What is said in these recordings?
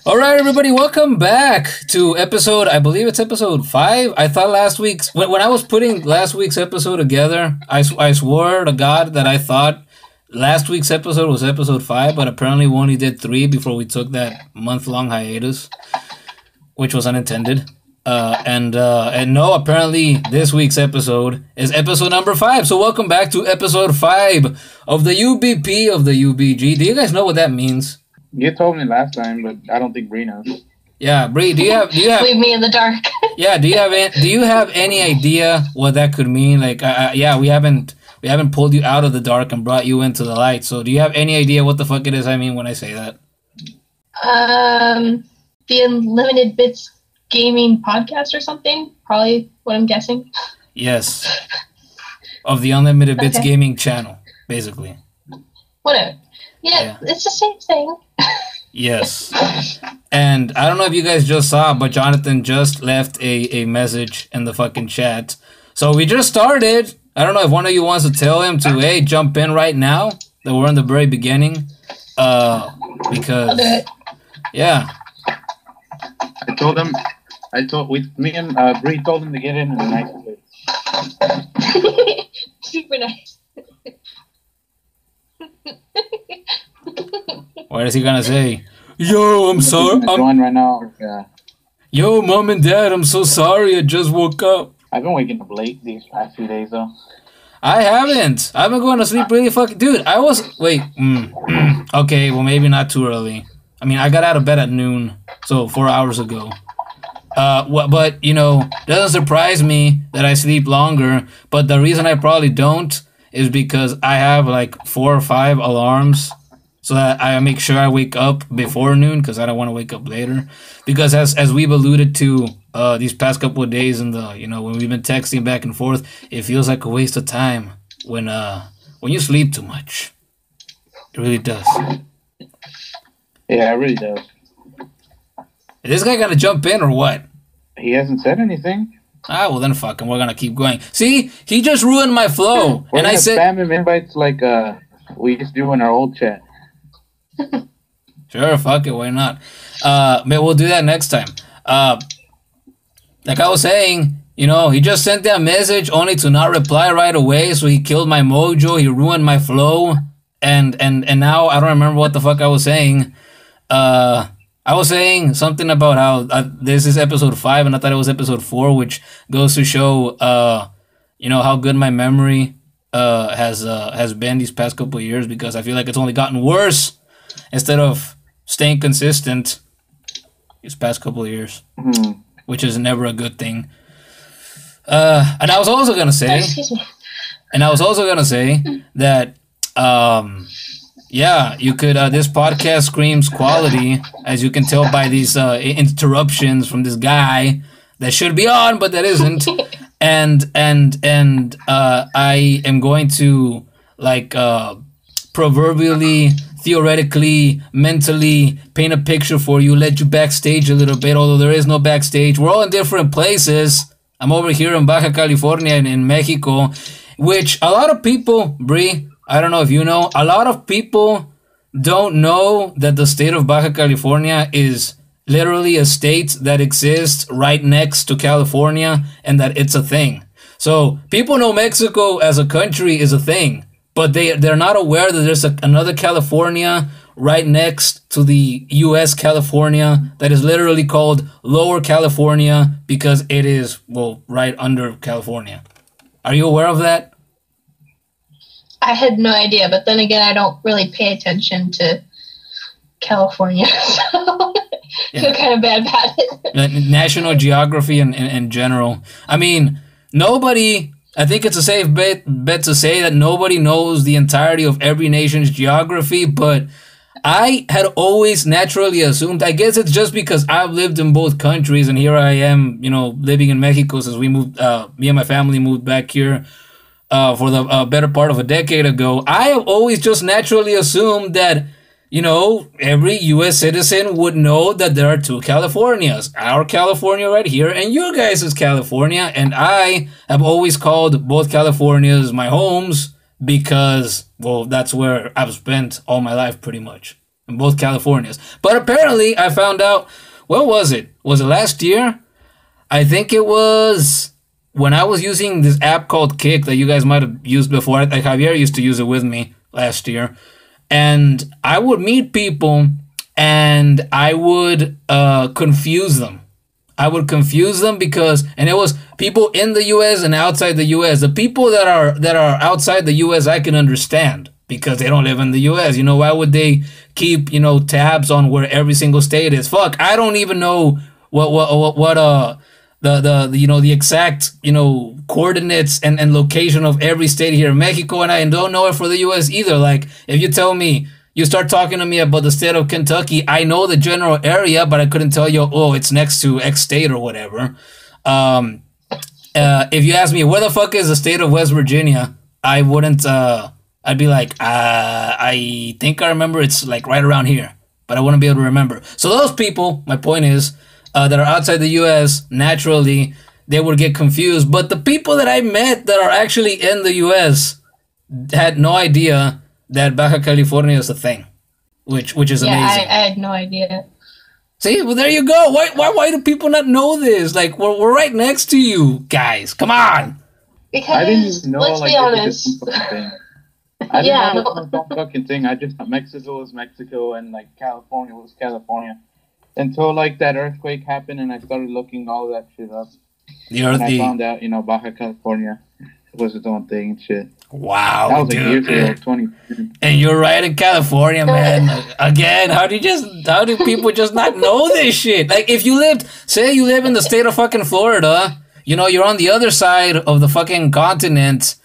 All right, everybody, welcome back to episode, I believe it's episode 5. I thought last week's, when I was putting last week's episode together, I swore to God that I thought last week's episode was episode 5, but apparently we only did 3 before we took that month-long hiatus, which was unintended. And no, apparently this week's episode is episode number 5. So welcome back to episode 5 of the UBP of the UBG. Do you guys know what that means? You told me last time, but I don't think Bree knows. Yeah, Bree, do you have leave me in the dark? Yeah, do you have any idea what that could mean? Like, yeah, we haven't pulled you out of the dark and brought you into the light. So, do you have any idea what the fuck it is I mean when I say that? The Unlimited Bits Gaming Podcast or something. Probably what I'm guessing. Yes, of the Unlimited Bits Gaming channel, basically. Whatever. Yeah, it's the same thing. Yes. And I don't know if you guys just saw, but Jonathan just left a message in the fucking chat. So we just started. I don't know if one of you wants to tell him to, hey, jump in right now. That we're in the very beginning. Because, yeah. Me and Bree told him to get in the nice place. Super nice. What is he gonna say? Yo, I'm sorry. I'm right now. Yeah. Yo, mom and dad, I'm so sorry. I just woke up. I've been waking up late these past few days, though. I haven't. I've been going to sleep really fucking... Dude, I was... Wait. Okay, well, maybe not too early. I mean, I got out of bed at noon, so 4 hours ago. But, you know, doesn't surprise me that I sleep longer. But the reason I probably don't is because I have like 4 or 5 alarms so that I make sure I wake up before noon because I don't want to wake up later. Because as we've alluded to these past couple of days and when we've been texting back and forth, it feels like a waste of time when you sleep too much. It really does. Yeah, it really does. Is this guy gonna jump in or what? He hasn't said anything. Ah, well then fuck him. We're gonna keep going. See, he just ruined my flow. We're and I said spam him invites like we used to do in our old chat. Sure, fuck it, why not? But we'll do that next time. Like I was saying, he just sent that message only to not reply right away, so he killed my mojo, he ruined my flow, and now I don't remember what the fuck I was saying. I was saying something about how this is episode 5 and I thought it was episode 4, which goes to show, how good my memory has been these past couple of years, because I feel like it's only gotten worse instead of staying consistent these past couple of years, which is never a good thing. And I was also gonna say, that, yeah, you could. This podcast screams quality, as you can tell by these interruptions from this guy that should be on, but that isn't. And I am going to proverbially, theoretically, mentally paint a picture for you, let you backstage a little bit, although there is no backstage. We're all in different places. I'm over here in Baja California and in Mexico, which a lot of people, Bree, I don't know if you know, a lot of people don't know that the state of Baja California is literally a state that exists right next to California and that it's a thing. So people know Mexico as a country is a thing, but they're not aware that there's another California right next to the U.S. California that is literally called Lower California because it is, well, right under California. Are you aware of that? I had no idea, but then again, I don't really pay attention to California, so I feel kind of bad about it. National geography in general. I mean, I think it's a safe bet to say that nobody knows the entirety of every nation's geography, but I had always naturally assumed, I guess it's just because I've lived in both countries, and here I am, living in Mexico since we moved, me and my family moved back here for the better part of a decade ago. I have always just naturally assumed that, every U.S. citizen would know that there are 2 Californias. Our California right here and your guys' California. And I have always called both Californias my homes because, well, that's where I've spent all my life pretty much. in both Californias. But apparently, I found out, what was it? Was it last year? I think it was when I was using this app called Kick that you guys might have used before. Like Javier used to use it with me last year. And I would meet people and I would confuse them. I would confuse them because, and it was people in the U.S. and outside the U.S. The people that are outside the U.S. I can understand because they don't live in the U.S. You know, why would they keep, you know, tabs on where every single state is? Fuck, I don't even know what the exact, you know, coordinates and location of every state here in Mexico, and I don't know it for the U.S. either. Like, if you tell me, you start talking to me about the state of Kentucky, I know the general area, but I couldn't tell you, oh, it's next to X state or whatever. If you ask me, where the fuck is the state of West Virginia, I wouldn't, I'd be like, I think I remember it's like right around here, but I wouldn't be able to remember. So those people, my point is, that are outside the U.S., naturally, they would get confused. But the people that I met that are actually in the U.S. had no idea that Baja California is a thing, which is amazing. I had no idea. See, well, there you go. Why do people not know this? Like, we're right next to you, guys. Come on. Because, I didn't even know, let's like, be honest. I didn't know it was some fucking thing. I just thought Mexico was Mexico and, like, California was California. Until, like, that earthquake happened and I started looking all that shit up. And I found out, you know, Baja California was its own thing and shit. Wow, that was like dude. years ago, 2010. And you're right in California, man. Again, how do people just not know this shit? Like, if you say you live in the state of fucking Florida, you know, you're on the other side of the fucking continent.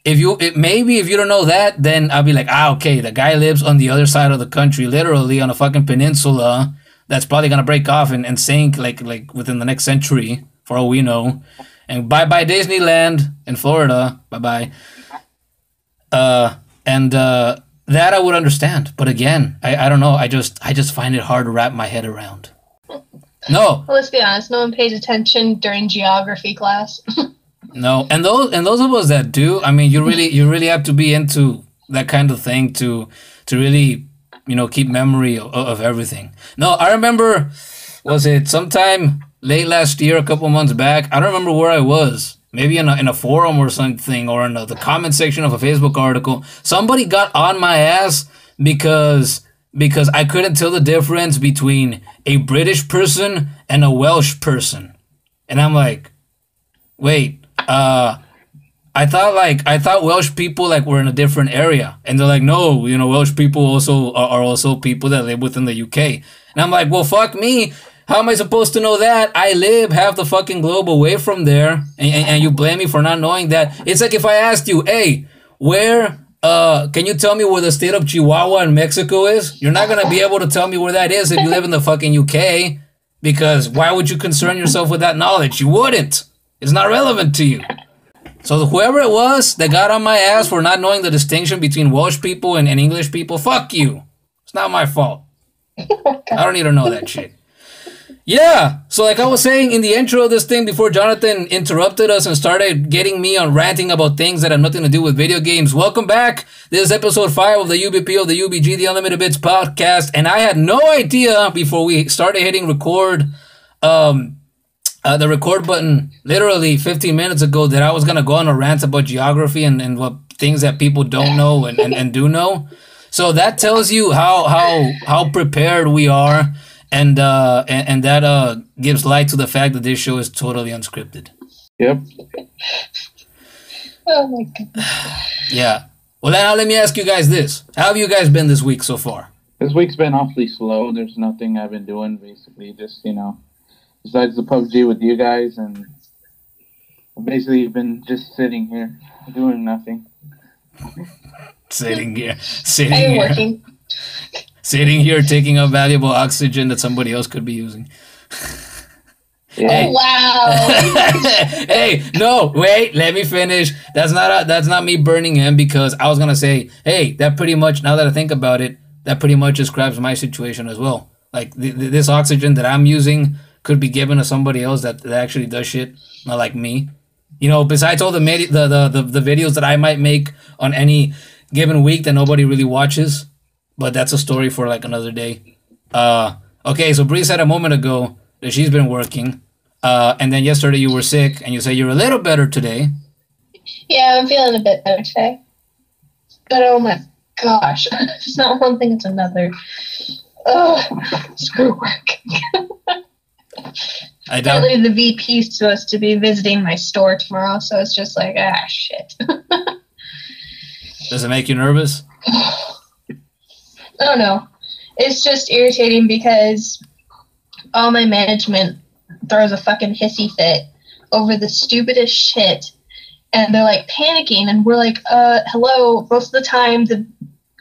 Maybe if you don't know that, then I'll be like, okay, the guy lives on the other side of the country, literally on a fucking peninsula that's probably gonna break off and sink like within the next century, for all we know. And bye Disneyland in Florida, bye. That I would understand, but again, I don't know. I just find it hard to wrap my head around. No. Well, let's be honest. No one pays attention during geography class. No, and those of us that do, I mean, you really have to be into that kind of thing to really, you know, keep memory of everything. No, I remember, was it sometime late last year, a couple months back? I don't remember where I was. Maybe in a forum or something, or in the comment section of a Facebook article. Somebody got on my ass because I couldn't tell the difference between a British person and a Welsh person. And I'm like, wait, I thought Welsh people like were in a different area. And they're like, no, you know, Welsh people are also people that live within the UK. And I'm like, well, fuck me. How am I supposed to know that? I live half the fucking globe away from there, and you blame me for not knowing that. It's like if I asked you, hey, can you tell me where the state of Chihuahua in Mexico is? You're not going to be able to tell me where that is if you live in the fucking UK, because why would you concern yourself with that knowledge? You wouldn't. It's not relevant to you. So whoever it was that got on my ass for not knowing the distinction between Welsh people and English people, fuck you. It's not my fault. I don't need to know that shit. Yeah, so like I was saying in the intro of this thing before Jonathan interrupted us and started getting me on ranting about things that have nothing to do with video games. Welcome back. This is episode 5 of the UBP of the UBG, the Unlimited Bits podcast. And I had no idea before we started hitting record, the record button literally 15 minutes ago, that I was going to go on a rant about geography and what things that people don't know and do know. So that tells you how prepared we are. And that gives light to the fact that this show is totally unscripted. Yep. Oh my god. Yeah. Well, now let me ask you guys this: how have you guys been this week so far? This week's been awfully slow. There's nothing I've been doing, basically. Just, you know, besides the PUBG with you guys, and I've basically been just sitting here doing nothing. Sitting here. Working. Sitting here taking up valuable oxygen that somebody else could be using. Yeah. Hey. Wow. Hey, no, wait, let me finish. That's not me burning him, because I was gonna say, hey, that pretty much, now that I think about it, that pretty much describes my situation as well. Like this oxygen that I'm using could be given to somebody else that actually does shit, not like me. You know, besides all the videos that I might make on any given week that nobody really watches. but that's a story for like another day. Okay, so Bree said a moment ago that she's been working, and then yesterday you were sick, and you said you're a little better today. Yeah, I'm feeling a bit better today. But oh my gosh, it's not one thing, it's another. Screw work. Apparently the VP's supposed to be visiting my store tomorrow, so it's just like, shit. Does it make you nervous? I don't know. It's just irritating because all my management throws a fucking hissy fit over the stupidest shit, and they're like panicking, and we're like, hello, most of the time the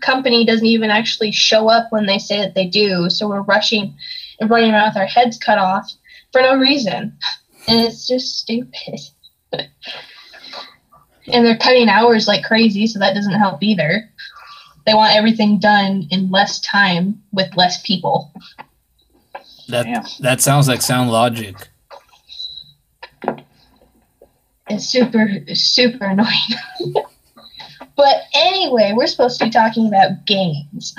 company doesn't even actually show up when they say that they do, so we're rushing and running around with our heads cut off for no reason, and it's just stupid. And they're cutting hours like crazy, so that doesn't help either. They want everything done in less time with less people. That sounds like sound logic. It's super annoying. But anyway, we're supposed to be talking about games.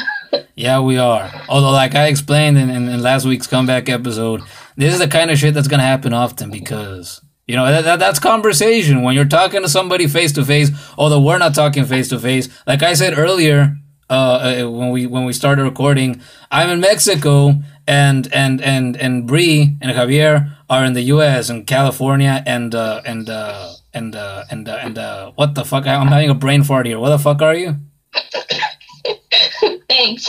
Yeah, we are. Although, like I explained in last week's comeback episode, this is the kind of shit that's going to happen often because, you know, that's conversation. When you're talking to somebody face-to-face, although we're not talking face-to-face, like I said earlier when we started recording, I'm in Mexico, and Bree and Javier are in the U.S. and California and what the fuck? I'm having a brain fart here. What the fuck are you? Thanks.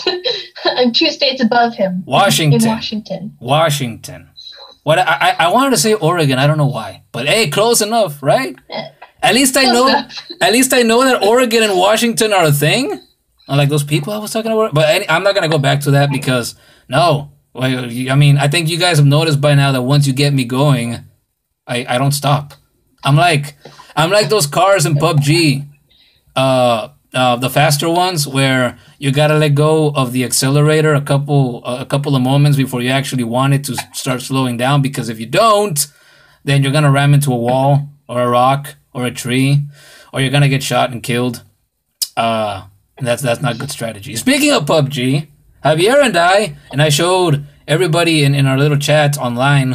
I'm 2 states above him. Washington. What I wanted to say Oregon. I don't know why, but hey, close enough, right? At least I know. At least I know that Oregon and Washington are a thing. Like those people I was talking about. But I'm not gonna go back to that because no. I mean, I think you guys have noticed by now that once you get me going, I don't stop. I'm like those cars in PUBG, the faster ones where you gotta let go of the accelerator a couple of moments before you actually want it to start slowing down, because if you don't, then you're gonna ram into a wall or a rock or a tree, or you're gonna get shot and killed. And that's not good strategy. Speaking of PUBG, Javier and I showed everybody in our little chat online.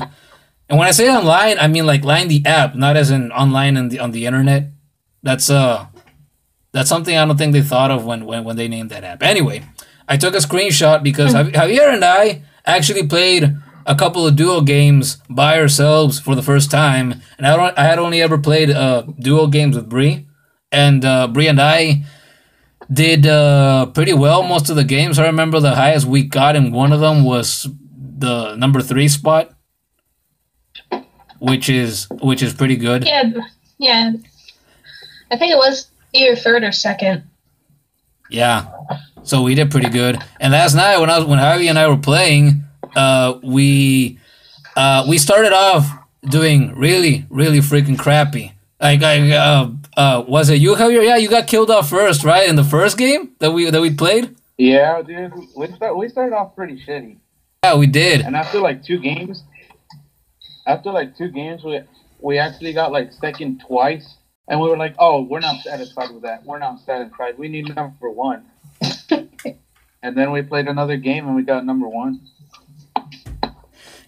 And when I say online, I mean like line the app, not as in online on the internet. That's something I don't think they thought of when they named that app. Anyway, I took a screenshot because Javier and I actually played a couple of duo games by ourselves for the first time, and I had only ever played duo games with Bree, and Bree and I did pretty well most of the games. I remember the highest we got in one of them was the number 3 spot, which is pretty good. Yeah. I think it was either 3rd or 2nd. Yeah, so we did pretty good. And last night when Javi and I were playing, we started off doing really freaking crappy. Like was it you, Javier? Yeah, you got killed off first, right? In the first game that we played. Yeah, dude, we started off pretty shitty. Yeah, we did. And after like 2 games, we actually got like second twice, and we were like, oh, we're not satisfied with that. We're not satisfied. We need number 1. And then we played another game and we got number 1.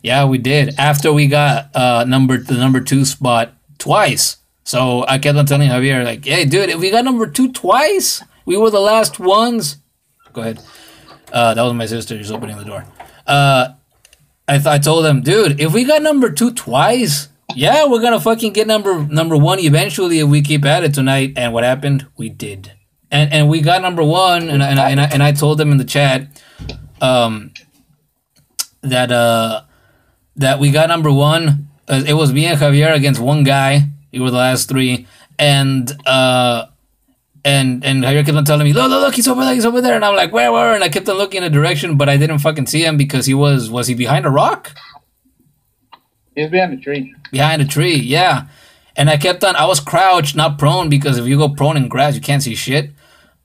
Yeah, we did. After we got the number 2 spot twice. So I kept on telling Javier, like, hey, dude, if we got number 2 twice, we were the last ones. Go ahead. That was my sister just opening the door. I told him, dude, if we got number 2 twice, yeah, we're gonna fucking get number 1 eventually if we keep at it tonight. And what happened? We did. And we got number 1, and I told them in the chat that we got number 1. It was me and Javier against one guy. We were the last 3, and Javier kept on telling me, look, he's over there, and I'm like, where? And I kept on looking in a direction, but I didn't fucking see him because was he behind a rock? He was behind a tree. Behind a tree, yeah. And I was crouched, not prone, because if you go prone in grass, you can't see shit.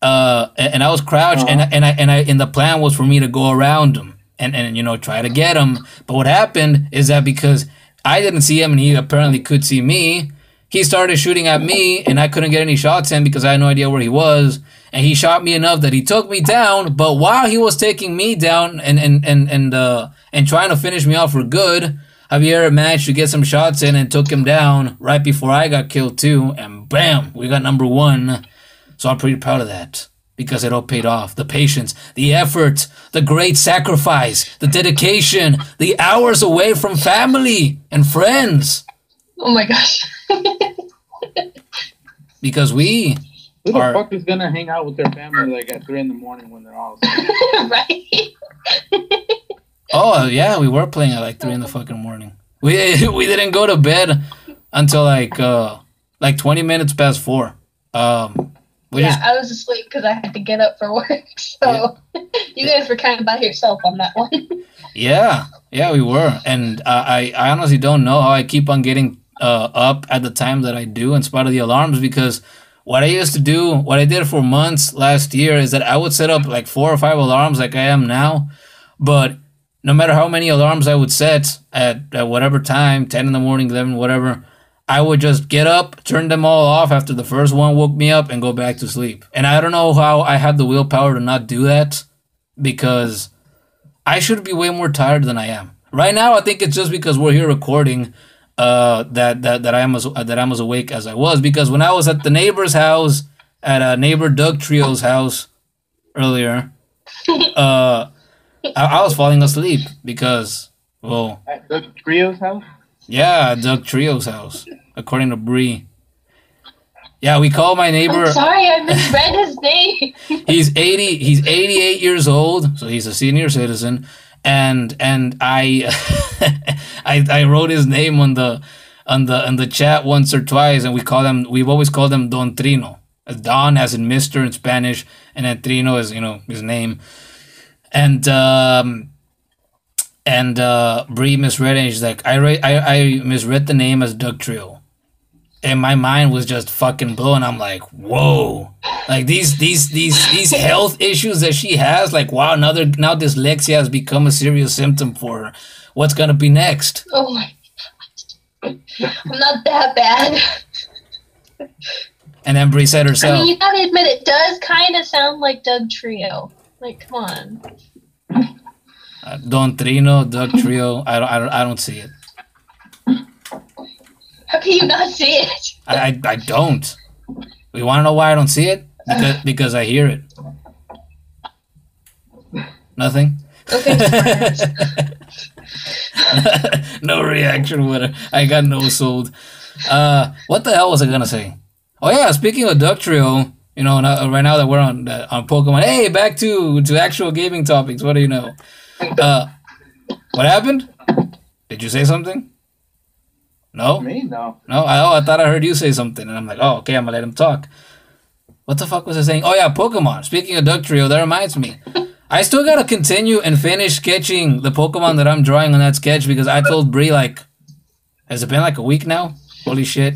And I was crouched, and the plan was for me to go around him and you know, try to get him. But what happened is that because I didn't see him and he apparently could see me, he started shooting at me, and I couldn't get any shots in because I had no idea where he was. And he shot me enough that he took me down. But while he was taking me down and trying to finish me off for good, Javier managed to get some shots in and took him down right before I got killed too. And bam, we got number 1. So I'm pretty proud of that because it all paid off. The patience, the effort, the great sacrifice, the dedication, the hours away from family and friends. Oh my gosh. Because we Who the fuck is gonna hang out with their family like at 3 in the morning when they're all asleep? Right? Oh yeah, we were playing at like 3 in the fucking morning. We didn't go to bed until like 20 minutes past 4. I was asleep because I had to get up for work. So you guys were kind of by yourself on that one. Yeah, we were, and I honestly don't know how I keep on getting up at the time that I do in spite of the alarms, because what I used to do, what I did for months last year, is that I would set up like 4 or 5 alarms like I am now, but no matter how many alarms I would set at whatever time, 10 in the morning, 11, whatever, I would just get up, turn them all off after the first one woke me up, and go back to sleep. And I don't know how I have the willpower to not do that, because I should be way more tired than I am. Right now, I think it's just because we're here recording that I'm as awake as I was, because when I was at the neighbor's house, at neighbor Doug Trio's house earlier, I was falling asleep because, well... At Doug Trio's house? Yeah, Doug Trio's house, according to Bree. Yeah, we call my neighbor... I'm sorry, I misread his name. He's 88 years old, so he's a senior citizen, and I I wrote his name on the chat once or twice, and we've always called him Don Trino. Don as in Mr. in Spanish, and then Trino is, his name. And Bree misread it, and she's like, I misread the name as Doug Trio. And my mind was just fucking blown. I'm like, whoa. Like these health issues that she has, like, wow, now dyslexia has become a serious symptom for her. What's gonna be next? Oh my God. I'm not that bad. And then Bree said herself, I mean, you gotta admit, it does kind of sound like Doug Trio. Like, come on. Don Trino, Doug Trio. I don't see it. How can you not see it? I don't. You want to know why I don't see it? Because I hear it. Nothing? Okay. No reaction. Whatever. I got no sold. What the hell was I gonna say? Oh yeah, speaking of Doug Trio, right now that we're on Pokemon. Hey, back to actual gaming topics. What do you know? What happened? Did you say something? No? Me? No. No? I thought I heard you say something, and I'm like, oh, okay, I'm gonna let him talk. What the fuck was I saying? Oh yeah, Pokemon. Speaking of Doug Trio, that reminds me. I still gotta continue and finish sketching the Pokemon that I'm drawing on that sketch, because I told Bree, like, has it been like a week now? Holy shit.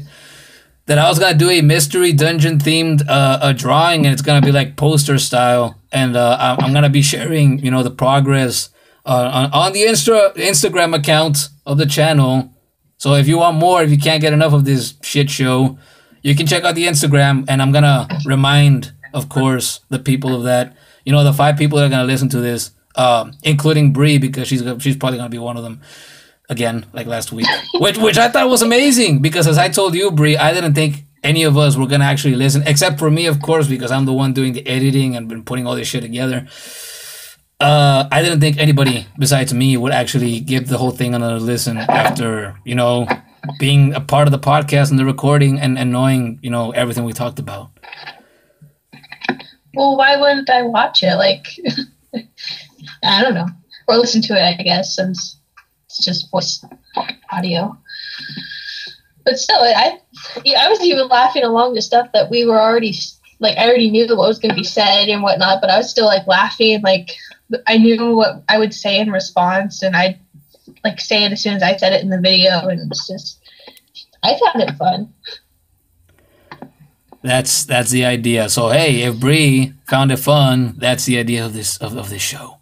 That I was gonna do a mystery dungeon themed a drawing, and it's gonna be like poster style, and I'm gonna be sharing, the progress on the Instagram account of the channel. So if you want more, if you can't get enough of this shit show, you can check out the Instagram, and I'm gonna remind, of course, the people of that. The 5 people that are gonna listen to this, including Bree, because she's probably gonna be one of them. Again, like last week, which I thought was amazing, because as I told you, Bree, I didn't think any of us were gonna actually listen, except for me, of course, because I'm the one doing the editing and been putting all this shit together. I didn't think anybody besides me would actually give the whole thing another listen after, being a part of the podcast and the recording and knowing, everything we talked about. Well, why wouldn't I watch it? Like, I don't know. Or listen to it, I guess, since it's just voice audio. But still, I was even laughing along to stuff that we were already, like, I already knew what was going to be said and whatnot, but I was still, like, laughing. Like, I knew what I would say in response, and I'd, like, say it as soon as I said it in the video, and it's just, I found it fun. That's the idea. So, hey, if Bree found it fun, that's the idea of this show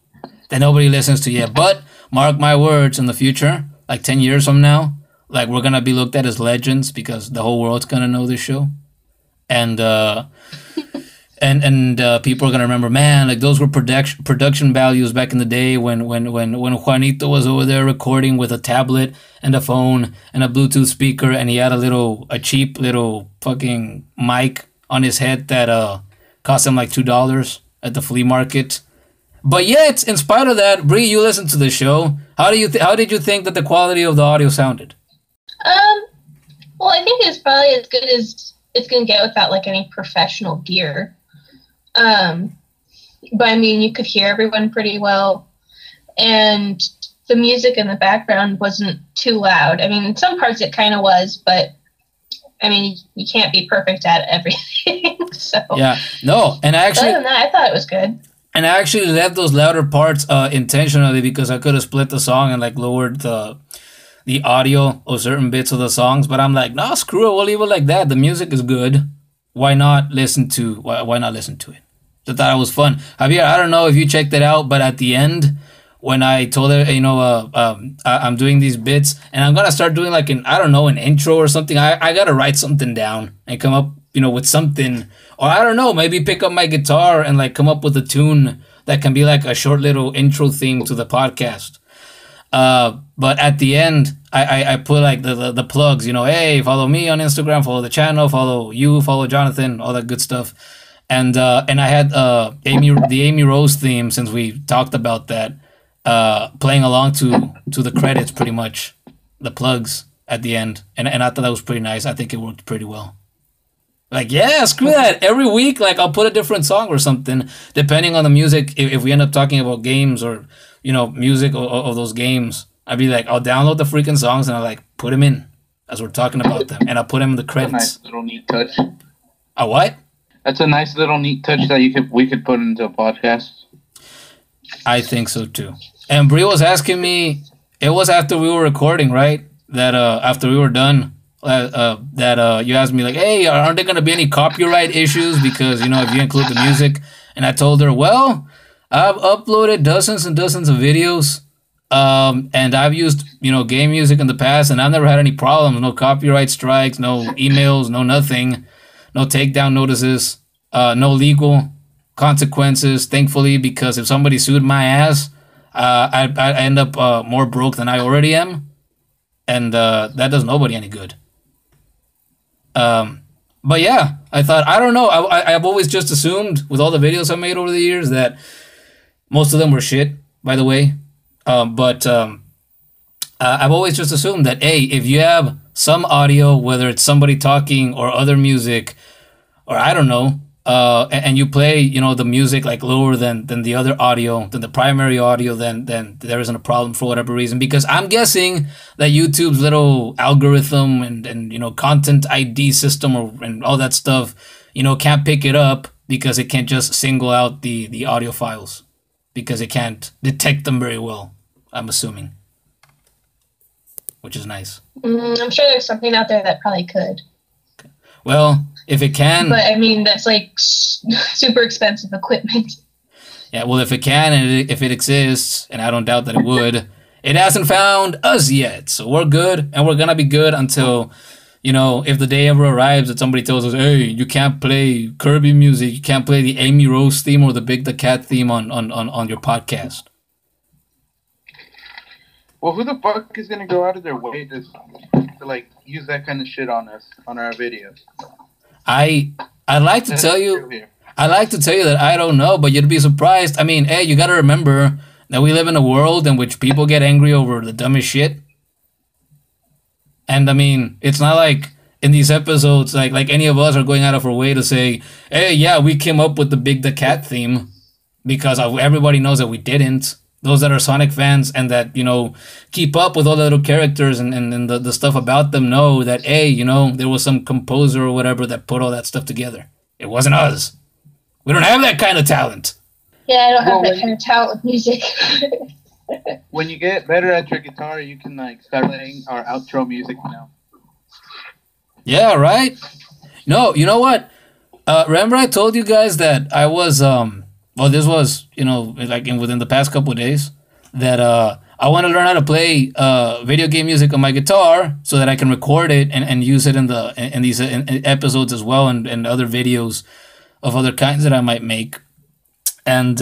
that nobody listens to yet. But mark my words, in the future, like 10 years from now, Like we're gonna be looked at as legends because the whole world's gonna know this show, and people are gonna remember, man, like those were production values back in the day when Juanito was over there recording with a tablet and a phone and a Bluetooth speaker, and he had a cheap little fucking mic on his head that cost him like $2 at the flea market. But yet, in spite of that, Bree, you listened to the show. How did you think that the quality of the audio sounded? Well, I think it's probably as good as it's gonna get without like any professional gear. But I mean, you could hear everyone pretty well, and the music in the background wasn't too loud. I mean, in some parts it kind of was, but I mean, you can't be perfect at everything. So yeah, no, and actually, other than that, I thought it was good. And I actually left those louder parts intentionally because I could have split the song and like lowered the audio of certain bits of the songs. But I'm like, no, screw it, we'll leave it like that. The music is good. Why not listen to it? I thought it was fun. Javier, I don't know if you checked it out, but at the end, when I told her, I'm doing these bits and I'm gonna start doing like an intro or something. I gotta write something down and come up, with something, or I don't know, maybe pick up my guitar and like come up with a tune that can be like a short little intro theme to the podcast. But at the end, I put like the plugs, hey, follow me on Instagram, follow the channel, follow Jonathan, all that good stuff. And I had the Amy Rose theme, since we talked about that, playing along to the credits, pretty much, the plugs at the end. And I thought that was pretty nice. I think it worked pretty well. Like, yeah, screw that. Every week, like, I'll put a different song or something, depending on the music. If we end up talking about games or, music of those games, I'd be like, I'll download the freaking songs and I'll, like, put them in as we're talking about them. And I'll put them in the credits. That's a nice little neat touch. A what? That's a nice little neat touch that we could put into a podcast. I think so, too. And Bree was asking me, it was after we were recording, right? That after we were done, that you asked me, like, hey, aren't there going to be any copyright issues because, if you include the music? And I told her, well, I've uploaded dozens and dozens of videos, and I've used, game music in the past, and I've never had any problems. No copyright strikes, no emails, no nothing, no takedown notices, no legal consequences, thankfully, because if somebody sued my ass, I'd end up more broke than I already am, and that does nobody any good. But yeah, I thought, I don't know, I've always just assumed with all the videos I made over the years that most of them were shit, by the way. But I've always just assumed that, hey, if you have some audio, whether it's somebody talking or other music, or I don't know, and you play, the music like lower than the other audio, than the primary audio, then there isn't a problem for whatever reason. Because I'm guessing that YouTube's little algorithm and content ID system and all that stuff, can't pick it up because it can't just single out the audio files because it can't detect them very well, I'm assuming. Which is nice. I'm sure there's something out there that probably could. Okay. Well, if it can... But, I mean, that's, like, super expensive equipment. Yeah, well, if it can and if it exists, and I don't doubt that it would, it hasn't found us yet. So we're good, and we're going to be good until, if the day ever arrives that somebody tells us, hey, you can't play Kirby music, you can't play the Amy Rose theme or the Big the Cat theme on your podcast. Well, who the fuck is going to go out of their way to like, use that kind of shit on us, on our videos? I'd like to tell you that I don't know, but you'd be surprised. I mean, hey, you got to remember that we live in a world in which people get angry over the dumbest shit. And I mean, it's not like in these episodes, like any of us are going out of our way to say, hey, yeah, we came up with the Big the Cat theme, because everybody knows that we didn't. Those that are Sonic fans and that, keep up with all the little characters and the stuff about them know that, hey, there was some composer or whatever that put all that stuff together. It wasn't us. We don't have that kind of talent. Yeah, I don't have that kind of talent with music. When you get better at your guitar, you can, like, start playing our outro music now. Yeah, right? No, you know what? Remember I told you guys that I was... Well, this was, like within the past couple of days, that I want to learn how to play video game music on my guitar so that I can record it and use it in these episodes as well, and other videos of other kinds that I might make. And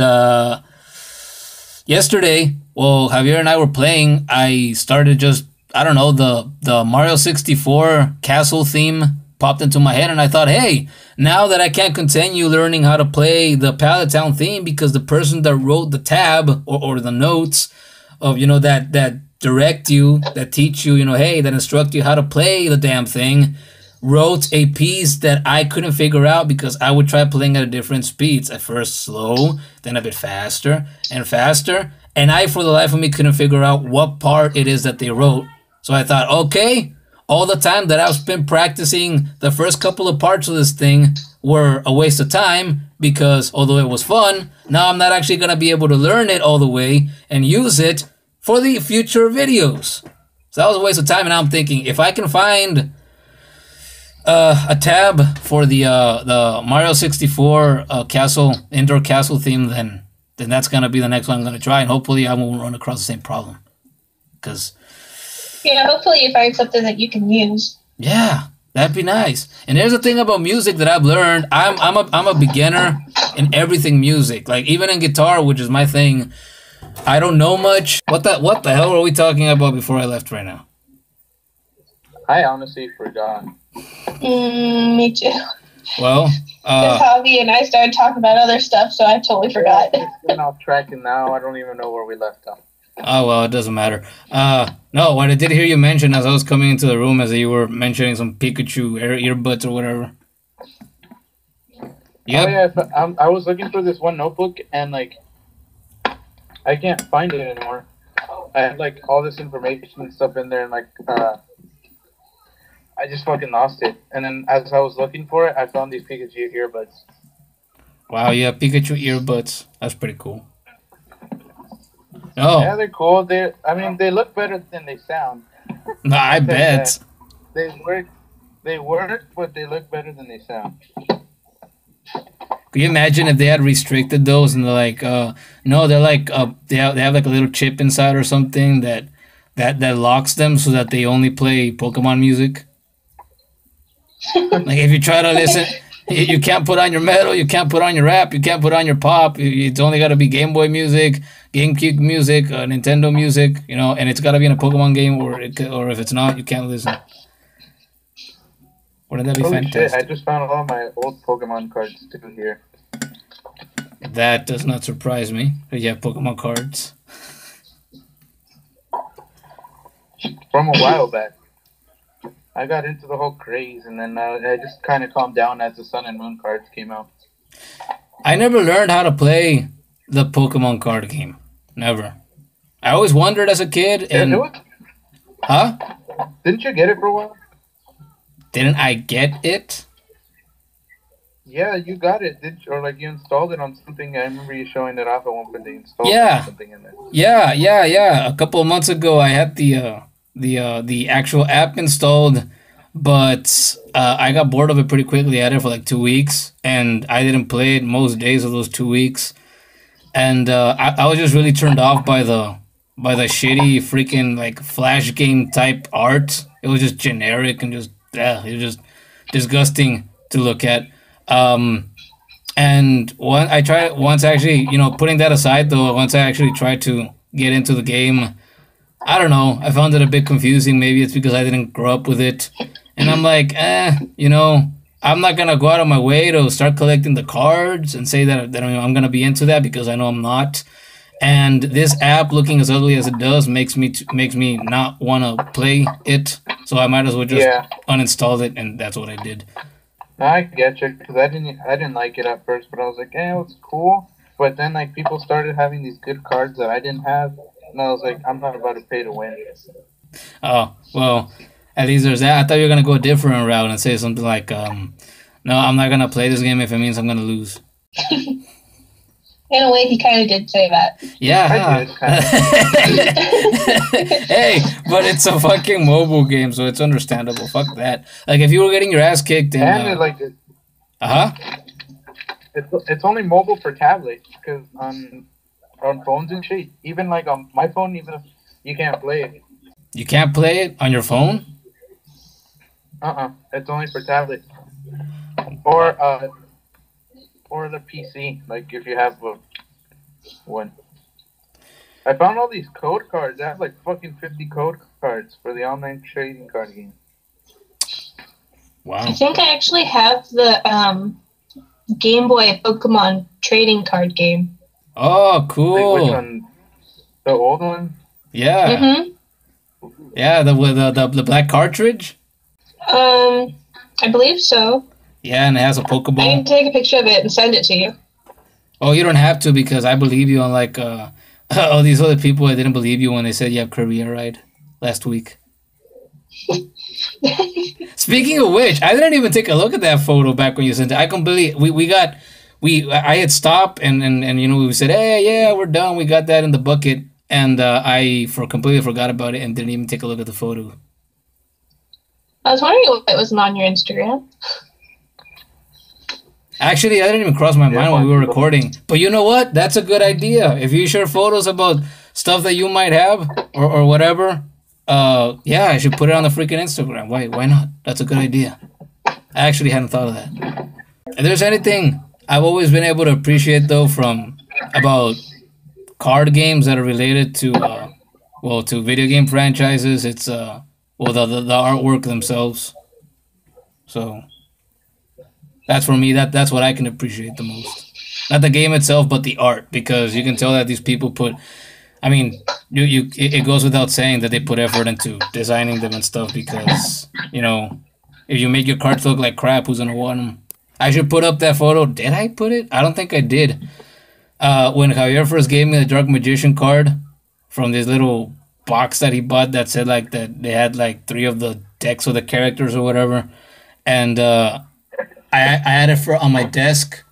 yesterday, well, Javier and I were playing. I started just, I don't know, the Mario 64 castle theme popped into my head, and I thought, hey, now that I can't continue learning how to play the Pallet Town theme because the person that wrote the tab or the notes of, you know, that direct you, that teach you, you know, hey, that instruct you how to play the damn thing, wrote a piece that I couldn't figure out because I would try playing at different speeds. At first slow, then a bit faster and faster. And I, for the life of me, couldn't figure out what part it is that they wrote. So I thought, okay, all the time that I've been practicing the first couple of parts of this thing were a waste of time because although it was fun, now I'm not actually going to be able to learn it all the way and use it for the future videos. So that was a waste of time, and now I'm thinking, if I can find a tab for the Mario 64 indoor castle theme, then that's going to be the next one I'm going to try, and hopefully I won't run across the same problem. Because... yeah, hopefully you find something that you can use. Yeah, that'd be nice. And there's a thing about music that I've learned. I'm a beginner in everything music. Like, even in guitar, which is my thing, I don't know much. What the hell were we talking about before I left right now? I honestly forgot. Me too. Well, Javi and I started talking about other stuff, so I totally forgot. It's been off track, and now I don't even know where we left off. Oh, well, it doesn't matter. No, what I did hear you mention as I was coming into the room, as you were mentioning some Pikachu earbuds or whatever. Yep. Oh, yeah, I was looking for this one notebook, and, like, I can't find it anymore. I had, like, all this information and stuff in there, and, like, I just fucking lost it. And then as I was looking for it, I found these Pikachu earbuds. Wow, yeah, Pikachu earbuds. That's pretty cool. Oh. Yeah, they're cool. They look better than they sound. No, I bet. They work, but they look better than they sound. Could you imagine if they had restricted those and they're like, no, they're like, they have like a little chip inside or something that locks them so that they only play Pokemon music? Like, if you try to listen, you can't put on your metal, you can't put on your rap, you can't put on your pop. It's only got to be Game Boy music, GameCube music, Nintendo music, you know, and it's got to be in a Pokemon game, or if it's not, you can't listen. Wouldn't that be fantastic? Shit, I just found all my old Pokemon cards still here. That does not surprise me. You have Pokemon cards. From a while back. I got into the whole craze, and then I just kind of calmed down as the Sun and Moon cards came out. I never learned how to play the Pokemon card game. Never. I always wondered as a kid. And... huh? Didn't you get it for a while? Didn't I get it? Yeah, you got it. Or like you installed it on something. I remember you showing it off at one point. They installed something in there. Yeah. A couple of months ago, I had the actual app installed, but I got bored of it pretty quickly. I had it for like 2 weeks, and I didn't play it most days of those 2 weeks. And I was just really turned off by the shitty freaking like flash game type art. It was just generic and just it was just disgusting to look at. And once actually, you know, putting that aside though, once I actually tried to get into the game, I don't know, I found it a bit confusing. Maybe it's because I didn't grow up with it. And I'm like, you know, I'm not going to go out of my way to start collecting the cards and say that I'm going to be into that, because I know I'm not. And this app, looking as ugly as it does, makes me not want to play it. So I might as well just uninstall it, and that's what I did. I get you, because I didn't like it at first, but I was like, it's cool. But then like people started having these good cards that I didn't have, and I was like, I'm not about to pay to win. Oh, well, at least there's that. I thought you were going to go a different route and say something like, no, I'm not going to play this game if it means I'm going to lose. In a way, he kind of did say that. Yeah. I did. Hey, but it's a fucking mobile game, so it's understandable. Fuck that. Like, if you were getting your ass kicked in... It's only mobile for tablets, because on phones and shit, even like on my phone, even if you can't play it. You can't play it on your phone? It's only for tablet. Or the PC, like if you have one. I found all these code cards. I have like fucking 50 code cards for the online trading card game. Wow. I think I actually have the Game Boy Pokemon trading card game. Oh, cool. Like which one? The old one? Yeah. Mm-hmm. Yeah, the black cartridge? I believe so. Yeah, and it has a Pokeball. I can take a picture of it and send it to you. Oh, you don't have to, because I believe you, unlike all these other people that didn't believe you when they said you have Korea, right? Last week. Speaking of which, I didn't even take a look at that photo back when you sent it. I completely I had stopped and you know, we said, hey, yeah, we're done. We got that in the bucket, and I completely forgot about it and didn't even take a look at the photo. I was wondering why it wasn't on your Instagram. Actually, I didn't even cross my mind when we were recording. But you know what? That's a good idea. If you share photos about stuff that you might have or whatever, yeah, I should put it on the freaking Instagram. Why not? That's a good idea. I actually hadn't thought of that. If there's anything I've always been able to appreciate, though, about card games that are related to to video game franchises, it's the artwork themselves. So that's for me. That's what I can appreciate the most. Not the game itself, but the art, because you can tell that these people put. I mean, it goes without saying that they put effort into designing them and stuff, because, you know, if you make your cards look like crap, who's gonna want them? I should put up that photo. Did I put it? I don't think I did. When Javier first gave me the Dark Magician card from this little box that he bought that said like that they had like 3 of the decks of the characters or whatever, and I had it on my desk,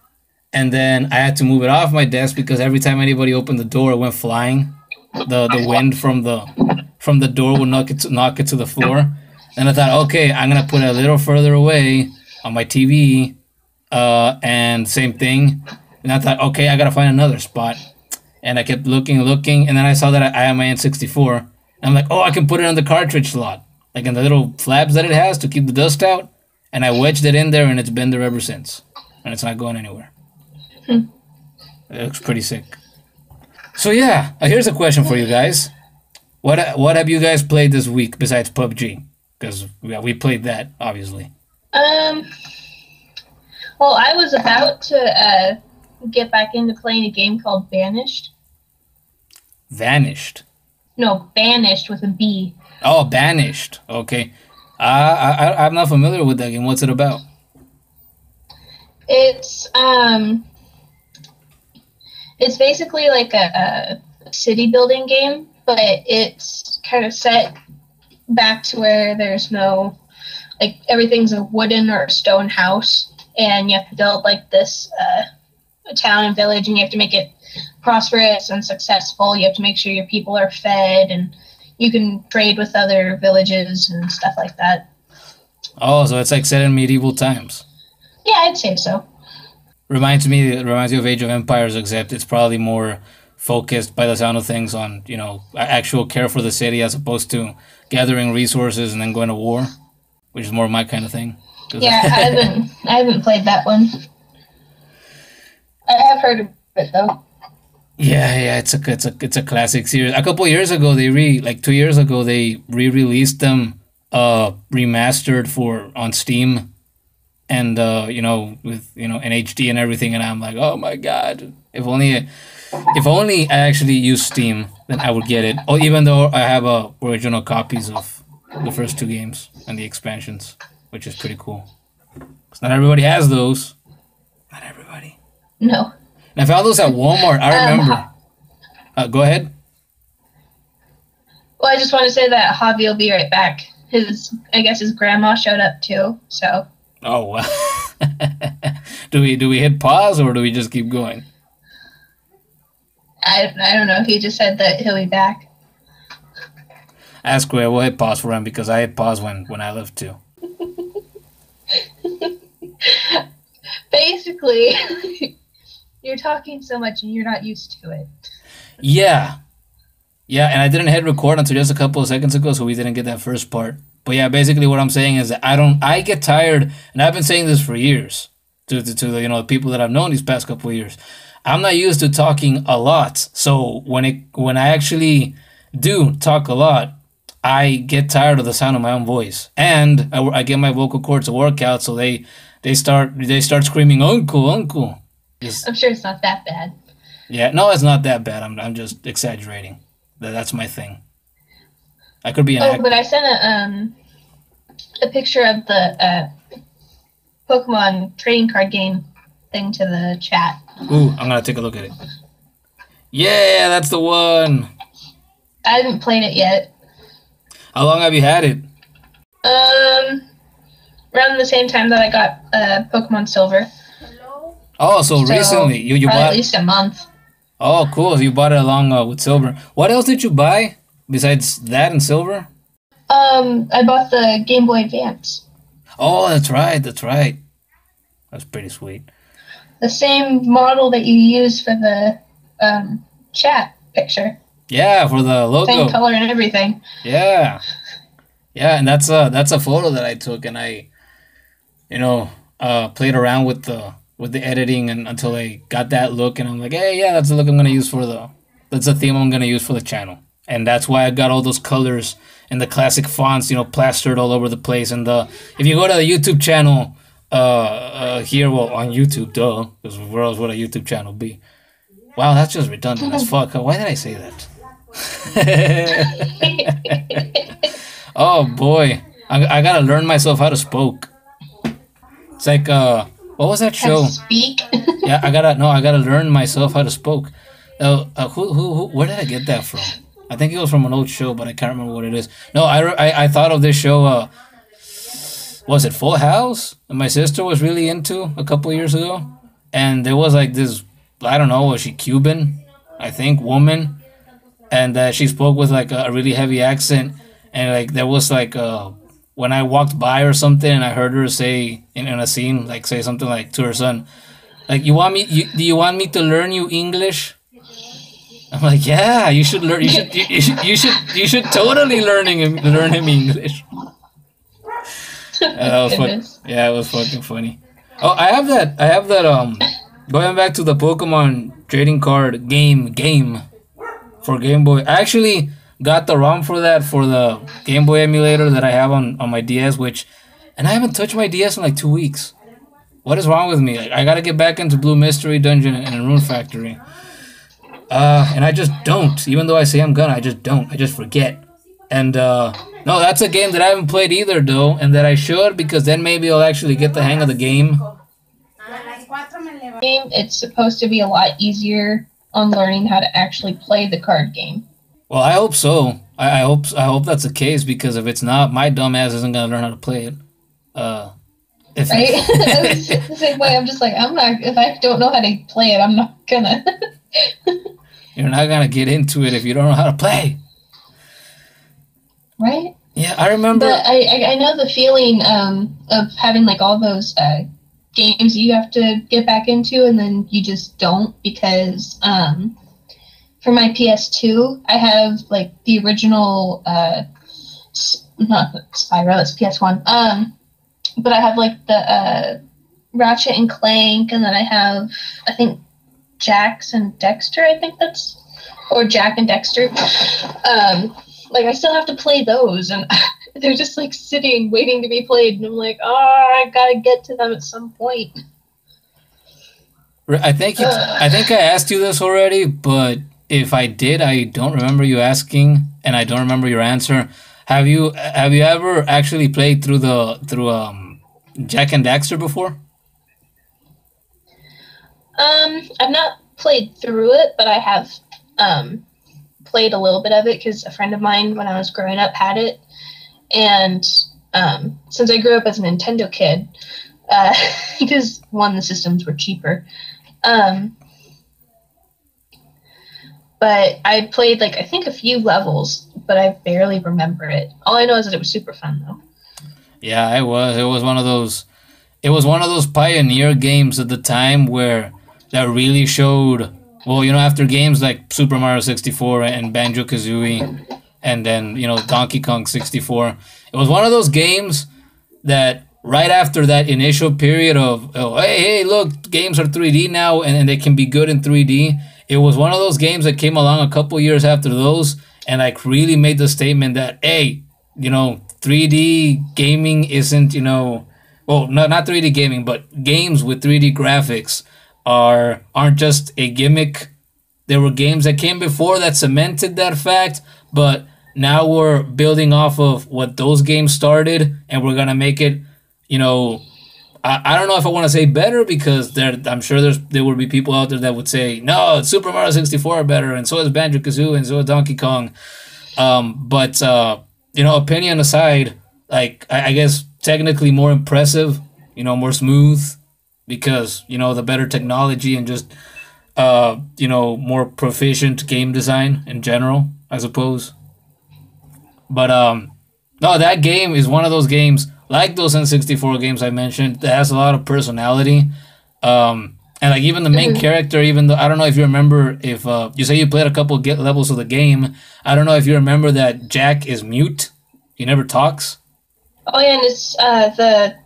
and then I had to move it off my desk because every time anybody opened the door, it went flying. The wind from the door would knock it to the floor. And I thought, okay, I'm gonna put it a little further away on my TV, and same thing. And I thought, okay, I gotta find another spot. And I kept looking, and then I saw that I have my N64. And I'm like, oh, I can put it on the cartridge slot, like in the little flaps that it has to keep the dust out. And I wedged it in there, and it's been there ever since. And it's not going anywhere. It looks pretty sick. So yeah, here's a question for you guys. What have you guys played this week besides PUBG? Because we played that, obviously. Well, I was about to get back into playing a game called Banished. Vanished? No, Banished with a B. Oh, Banished. Okay. I'm not familiar with that game. What's it about? It's basically like a city building game, but it's kind of set back to where there's no, like, everything's a wooden or a stone house, and you have to build like this a town and village, and you have to make it prosperous and successful. You have to make sure your people are fed, and you can trade with other villages and stuff like that. Oh, so it's like set in medieval times. Yeah, I'd say so. Reminds me of Age of Empires, except it's probably more focused, by the sound of things, on, you know, actual care for the city as opposed to gathering resources and then going to war, which is more my kind of thing. Yeah, I haven't played that one. I have heard of it though. Yeah, it's a classic series. A couple years ago, 2 years ago, they re-released them remastered on Steam, and you know, with, you know, in HD and everything, and I'm like, oh my god, if only I actually used Steam, then I would get it. Oh, even though I have original copies of the first 2 games and the expansions, which is pretty cool. 'Cause not everybody has those. Not everybody. No. And I found those at Walmart. I remember. Go ahead. Well, I just want to say that Javi will be right back. I guess his grandma showed up too, so. Oh, wow. Do we hit pause, or do we just keep going? I don't know. He just said that he'll be back. Ask where we'll hit pause for him, because I hit pause when I left too. Basically, you're talking so much and you're not used to it. Yeah. Yeah, and I didn't hit record until just a couple of seconds ago, so we didn't get that first part. But yeah, basically what I'm saying is that I get tired, and I've been saying this for years to the the people that I've known these past couple of years. I'm not used to talking a lot, so when I actually do talk a lot, I get tired of the sound of my own voice, and I get my vocal cords to work out, so they start screaming uncle, uncle. I'm sure it's not that bad. Yeah, no, it's not that bad. I'm just exaggerating. That's my thing. I could be an actor. But I sent a picture of the Pokemon trading card game thing to the chat. Ooh, I'm gonna take a look at it. Yeah, that's the one. I haven't played it yet. How long have you had it? Around the same time that I got Pokemon Silver. Oh, so recently you bought at least a month. Oh, cool. So you bought it along with Silver. What else did you buy besides that and Silver? I bought the Game Boy Advance. Oh, that's right. That's right. That's pretty sweet. The same model that you use for the chat picture. Yeah, for the logo. Same color and everything. Yeah. Yeah, and that's a photo that I took, and I, played around with the editing and until I got that look, and I'm like, hey, yeah, that's the look I'm gonna use that's the theme I'm gonna use for the channel, and that's why I got all those colors and the classic fonts, plastered all over the place. And if you go to the YouTube channel, here, well, on YouTube, duh, because where else would a YouTube channel be? Wow, that's just redundant as fuck. Why did I say that? Oh boy, I gotta learn myself how to spoke. It's like what was that show? How to speak. Yeah, I gotta learn myself how to spoke. Where did I get that from? I think it was from an old show, but I can't remember what it is. No, I thought of this show. Was it Full House? That my sister was really into a couple years ago, and there was like this. I don't know, was she Cuban? I think woman, and she spoke with like a really heavy accent, and like there was like when I walked by or something, and I heard her say in a scene, like say something like to her son, like do you want me to learn you English? I'm like, yeah, you should learn. You should totally learn him English. That was fun. Yeah, it was fucking funny. Oh, I have that. Going back to the Pokemon trading card game for Game Boy. I actually got the ROM for that for the Game Boy emulator that I have on my DS, and I haven't touched my DS in like 2 weeks. What is wrong with me? Like, I gotta get back into Blue Mystery Dungeon and Rune Factory. And I just don't. Even though I say I'm gonna, I just don't. I just forget. And no, that's a game that I haven't played either, though, and that I should, because then maybe I'll actually get the hang of the game. It's supposed to be a lot easier on learning how to actually play the card game. Well, I hope so. I hope that's the case, because if it's not, my dumb ass isn't gonna learn how to play it. Right? The same way. I'm just like, I'm not. If I don't know how to play it, I'm not gonna. You're not gonna get into it if you don't know how to play. Right? Yeah, I remember. But I know the feeling of having like all those games you have to get back into, and then you just don't, because for my PS2, I have like the original not Spyro, it's PS1. But I have like the Ratchet and Clank, and then I have, I think, Jak and Daxter, or Jak and Daxter. Like, I still have to play those, and they're just like sitting, waiting to be played, and I'm like, oh, I gotta get to them at some point. I think I asked you this already, but if I did, I don't remember you asking, and I don't remember your answer. Have you ever actually played through Jak and Daxter before? I've not played through it, but I have played a little bit of it, because a friend of mine when I was growing up had it, and since I grew up as a Nintendo kid, because one, the systems were cheaper, but I played like I think a few levels, but I barely remember it. All I know is that it was super fun though. Yeah, it was. It was one of those. It was one of those pioneer games at the time that really showed Well, you know, after games like Super Mario 64 and Banjo-Kazooie, and then, you know, Donkey Kong 64, it was one of those games that right after that initial period of, oh, hey, look, games are 3D now, and they can be good in 3D. It was one of those games that came along a couple years after those, and like really made the statement that, hey, you know, 3D gaming isn't, you know, well, not 3D gaming, but games with 3D graphics aren't just a gimmick. There were games that came before that cemented that fact, but now we're building off of what those games started, and we're gonna make it, you know, I don't know if I want to say better, because I'm sure there would be people out there that would say, no, Super Mario 64 are better, and so is Banjo-Kazooie, and so is Donkey Kong. But you know, opinion aside, like, I guess technically more impressive, you know, more smooth, because, you know, the better technology and just, you know, more proficient game design in general, I suppose. But no, that game is one of those games, like those N64 games I mentioned, that has a lot of personality. And like even the main character, even though I don't know if you remember, if you say you played a couple levels of the game, I don't know if you remember that Jak is mute. He never talks. Oh yeah, and it's the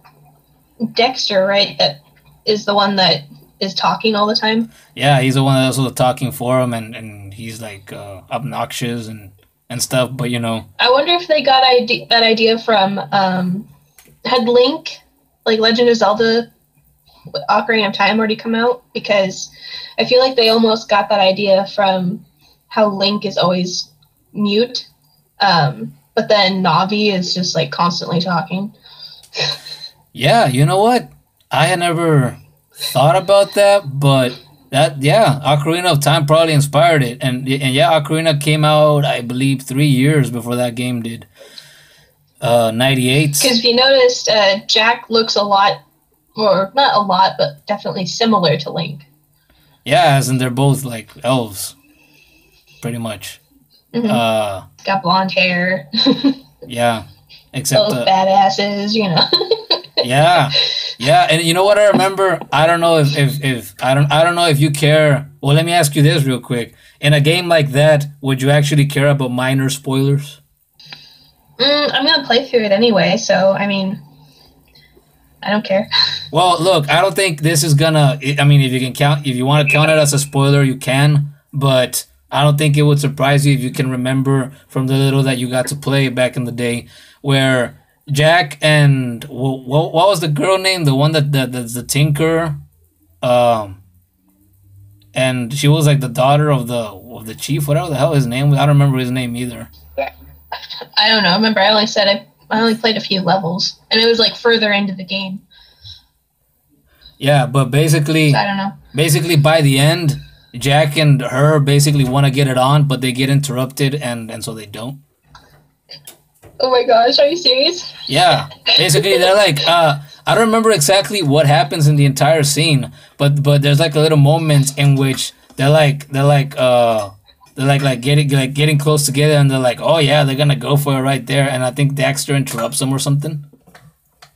Daxter, right? That is the one that is talking all the time. Yeah, he's the one that does all the talking for him, and he's like obnoxious and stuff. But you know, I wonder if they got that idea from had Link, like Legend of Zelda, Ocarina of Time already come out? Because I feel like they almost got that idea from how Link is always mute, but then Navi is just like constantly talking. Yeah, you know what? I had never thought about that, but that, yeah, Ocarina of Time probably inspired it, and yeah, Ocarina came out, I believe, 3 years before that game did. 98. Because if you noticed, Jak looks a lot, or not a lot, but definitely similar to Link. Yeah, as in they're both like elves, pretty much. Got blonde hair. Yeah, except both badasses, you know. Yeah, and you know what I remember? I don't know if I don't know if you care. Well, let me ask you this real quick. In a game like that, would you actually care about minor spoilers? I'm gonna play through it anyway, so I mean, I don't care. Well, look, I don't think this is gonna. I mean, if you want to count it as a spoiler, you can. But I don't think it would surprise you if you can remember from the little that you got to play back in the day, where Jak and what was the girl name? The one that's the Tinker, and she was like the daughter of the chief, whatever the hell his name was. I don't remember his name either. I don't know. Remember, I only played a few levels, and it was like further into the game. Yeah, but basically, I don't know. Basically, by the end, Jak and her basically want to get it on, but they get interrupted, and so they don't. Oh my gosh, are you serious? Yeah, basically they're like, I don't remember exactly what happens in the entire scene, but there's like a little moment in which they're getting close together, and they're like, oh yeah, they're gonna go for it right there, and I think Daxter interrupts them or something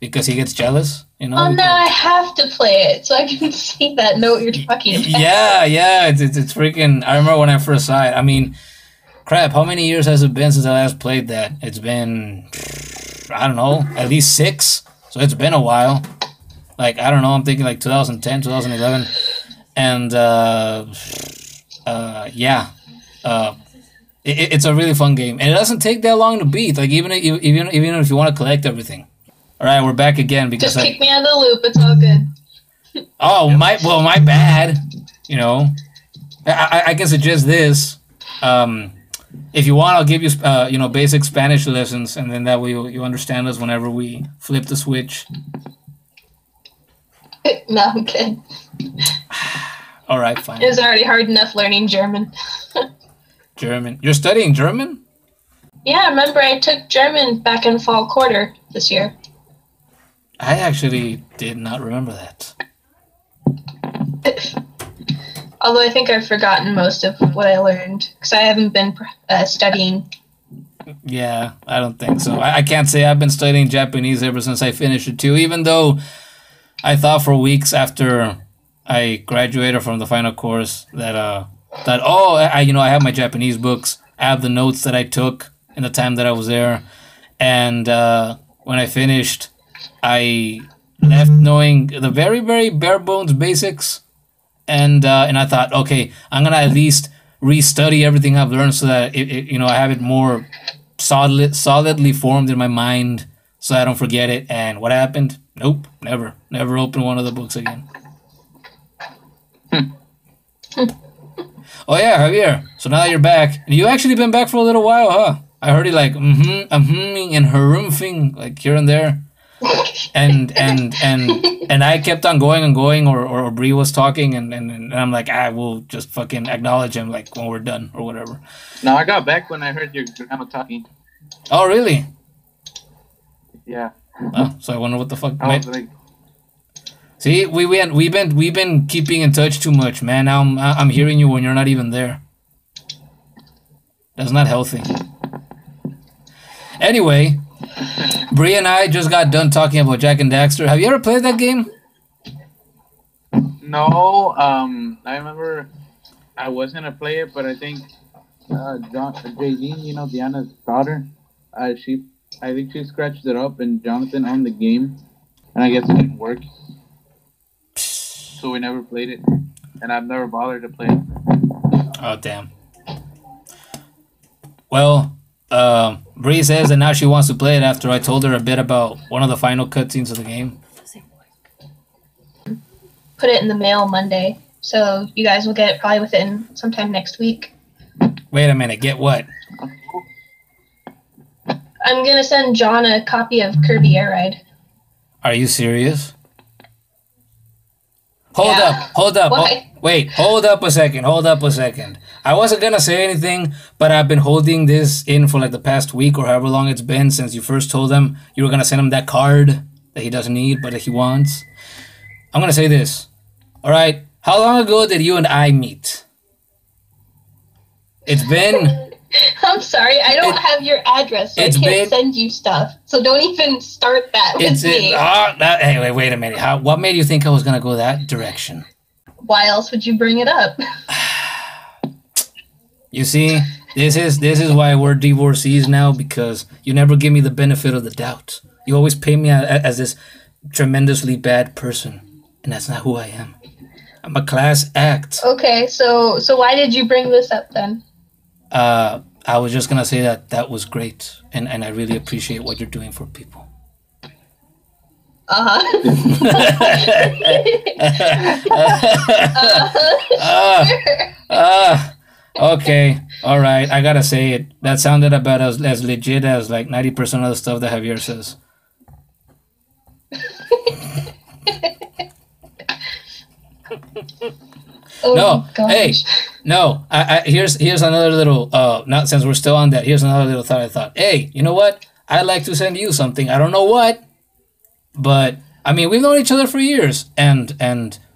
because he gets jealous, you know. Oh no, I have to play it so I can see that. Know what you're talking about. Yeah, it's freaking. I remember when I first saw it. I mean, crap, how many years has it been since I last played that? It's been, I don't know, at least 6. So it's been a while. Like, I don't know, I'm thinking like 2010, 2011. And, yeah. It's a really fun game. And it doesn't take that long to beat. Like, even if you want to collect everything. All right, we're back again. Because just kick me out of the loop, it's all good. Oh, my bad. You know, I can suggest this. If you want, I'll give you, basic Spanish lessons, and then that way you understand us whenever we flip the switch. No, I'm good. All right, fine. It was already hard enough learning German. German? You're studying German? Yeah, remember I took German back in fall quarter this year. I actually did not remember that. Although I think I've forgotten most of what I learned, because I haven't been studying. Yeah, I don't think so. I can't say I've been studying Japanese ever since I finished it too, even though I thought for weeks after I graduated from the final course that thought, oh, I have my Japanese books. I have the notes that I took in the time that I was there. And when I finished, I left knowing the very, very bare bones basics. And I thought, okay, I'm going to at least restudy everything I've learned so that, I have it more solidly formed in my mind so I don't forget it. And what happened? Nope, never opened one of the books again. Oh yeah, Javier. So now you're back, and you actually been back for a little while, huh? I heard you like and harumphing like here and there, and I kept on going and going, or Bree was talking, and I'm like, we'll just fucking acknowledge him like when we're done or whatever. No, I got back when I heard your grandma talking. Oh really? Yeah. Oh, so I wonder what the fuck. I was like, see, we've been keeping in touch too much, man. Now I'm hearing you when you're not even there. That's not healthy. Anyway, Bree and I just got done talking about Jak and Daxter. Have you ever played that game? no, I remember I was gonna play it, but I think Jaylene, Diana's daughter, I think she scratched it up, and Jonathan owned the game, and I guess it didn't work, so we never played it, and I've never bothered to play it. Oh damn. Well, Bree says that now she wants to play it after I told her a bit about one of the final cutscenes of the game. Put it in the mail Monday, so you guys will get it probably within sometime next week. Wait a minute, get what? I'm gonna send John a copy of Kirby Air Ride. Are you serious? Hold up. Why? Wait, hold up a second. I wasn't gonna say anything, but I've been holding this in for like the past week or however long it's been since you first told him you were gonna send him that card that he doesn't need but that he wants. I'm gonna say this. Alright, how long ago did you and I meet? It's been... I'm sorry, I don't have your address, so I can't send you stuff. So don't even start that with me. Hey, wait a minute. What made you think I was gonna go that direction? Why else would you bring it up? You see, this is why we're divorcees now, because you never give me the benefit of the doubt. You always paint me as this tremendously bad person, and that's not who I am. I'm a class act. Okay, so why did you bring this up then? I was just gonna say that was great, and I really appreciate what you're doing for people. Okay, all right. I gotta say it. That sounded about as legit as like 90% of the stuff that Javier says. No, gosh. Hey, no. Here's another little. Not since we're still on that. Here's another little thought. I thought, hey, you know what? I'd like to send you something. I don't know what, but I mean, we've known each other for years, and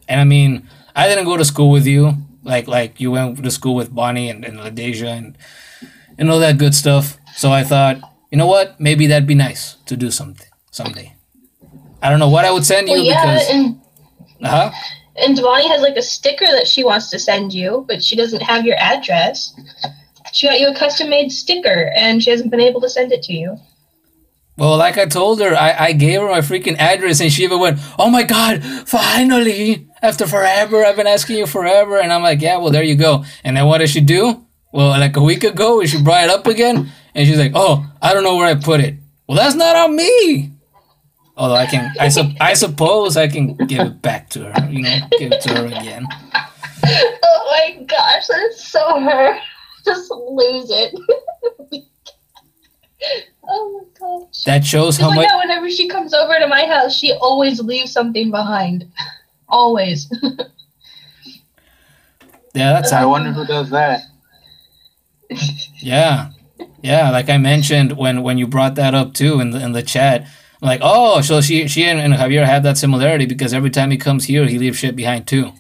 I mean, I didn't go to school with you, like you went to school with Bonnie and LaDeja and all that good stuff. So I thought, you know what? Maybe that'd be nice to do something someday. I don't know what I would send you because. And Devoni has like a sticker that she wants to send you, but she doesn't have your address. She got you a custom-made sticker, and she hasn't been able to send it to you. Well, like I told her, I gave her my freaking address, and she even went, "Oh my God, finally! After forever, I've been asking you forever." And I'm like, "Yeah, well, there you go." And then what did she do? Well, like a week ago, she brought it up again, and she's like, "Oh, I don't know where I put it." Well, that's not on me. Although I suppose I can give it back to her, give it to her again. Oh my gosh, that's so her. Just lose it. Oh my gosh. That shows how much. Like that whenever she comes over to my house, she always leaves something behind. Always. Yeah, that's. I wonder who does that. Yeah, like I mentioned when you brought that up too in the chat. Like, oh, so she and Javier have that similarity because every time he comes here, he leaves shit behind too.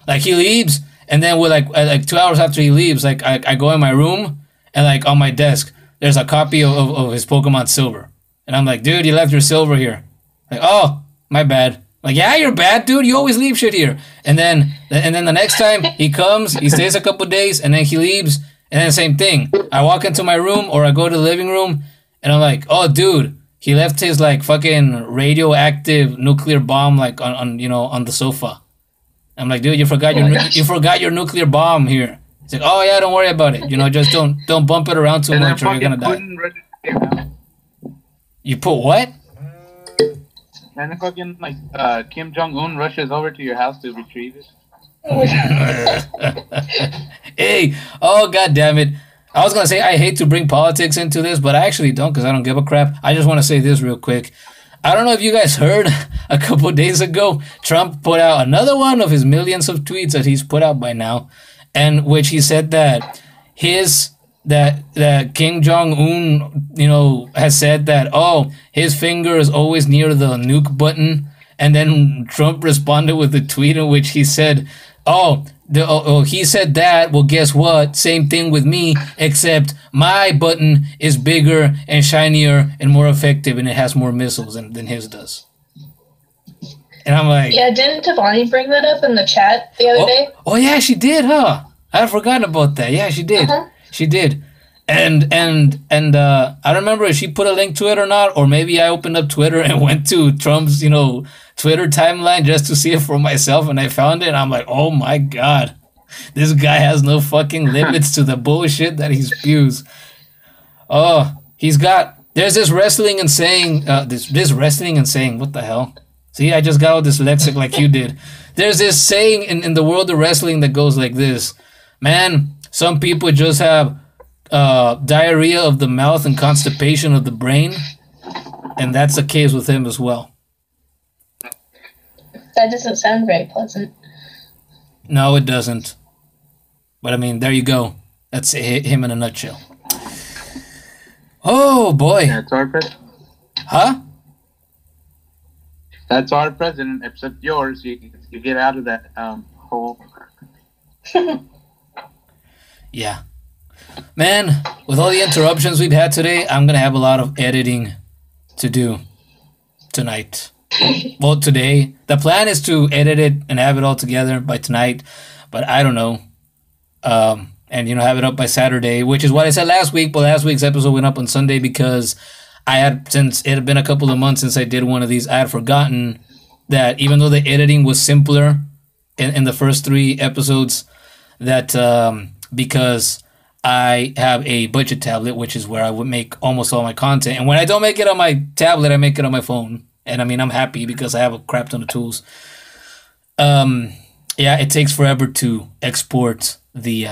Like he leaves, and then we're like 2 hours after he leaves, like I go in my room and like on my desk, there's a copy of his Pokemon Silver, and I'm like, dude, you left your Silver here. Like, oh, my bad. Like, yeah, you're bad, dude. You always leave shit here. And then the next time he comes, he stays a couple days, and then he leaves. And then same thing. I walk into my room or I go to the living room, and I'm like, oh, dude, he left his like fucking radioactive nuclear bomb like on the sofa. I'm like, dude, you forgot your nuclear bomb here. He's like, oh yeah, don't worry about it. Just don't bump it around too much or you're gonna die. You put what? And then fucking like Kim Jong-un rushes over to your house to retrieve it. Hey, oh god damn it. I was gonna say I hate to bring politics into this, but I actually don't, because I don't give a crap. I just want to say this real quick. I don't know if you guys heard, a couple days ago, Trump put out another one of his millions of tweets that he's put out by now, and which he said that that Kim Jong-un, has said that, oh, his finger is always near the nuke button. And then Trump responded with a tweet in which he said, he said that, well, guess what? Same thing with me, except my button is bigger and shinier and more effective, and it has more missiles than his does. And I'm like... Yeah, didn't Devoni bring that up in the chat the other day? Oh, yeah, she did, huh? I had forgotten about that. Yeah, she did. She did. And I don't remember if she put a link to it or not, or maybe I opened up Twitter and went to Trump's, Twitter timeline just to see it for myself, and I found it, and I'm like, oh my god, this guy has no fucking limits to the bullshit that he spews. Oh, there's this wrestling and saying, this wrestling and saying, what the hell? See, I just got all dyslexic like you did. There's this saying in the world of wrestling that goes like this: man, some people just have diarrhea of the mouth and constipation of the brain, and that's the case with him as well. That doesn't sound very pleasant. No, it doesn't. But I mean, there you go. That's him in a nutshell. Oh boy. That's our president. Huh? That's our president, except yours. You get out of that hole. Yeah. Man, with all the interruptions we've had today, I'm gonna have a lot of editing to do tonight. Well, today. The plan is to edit it and have it all together by tonight, but I don't know. And have it up by Saturday, which is what I said last week, but last week's episode went up on Sunday because since it had been a couple of months since I did one of these, I had forgotten that even though the editing was simpler in the first 3 episodes, that because I have a budget tablet, which is where I would make almost all my content. And when I don't make it on my tablet, I make it on my phone. And I mean, I'm happy because I have a crap ton of tools. Yeah, it takes forever to export the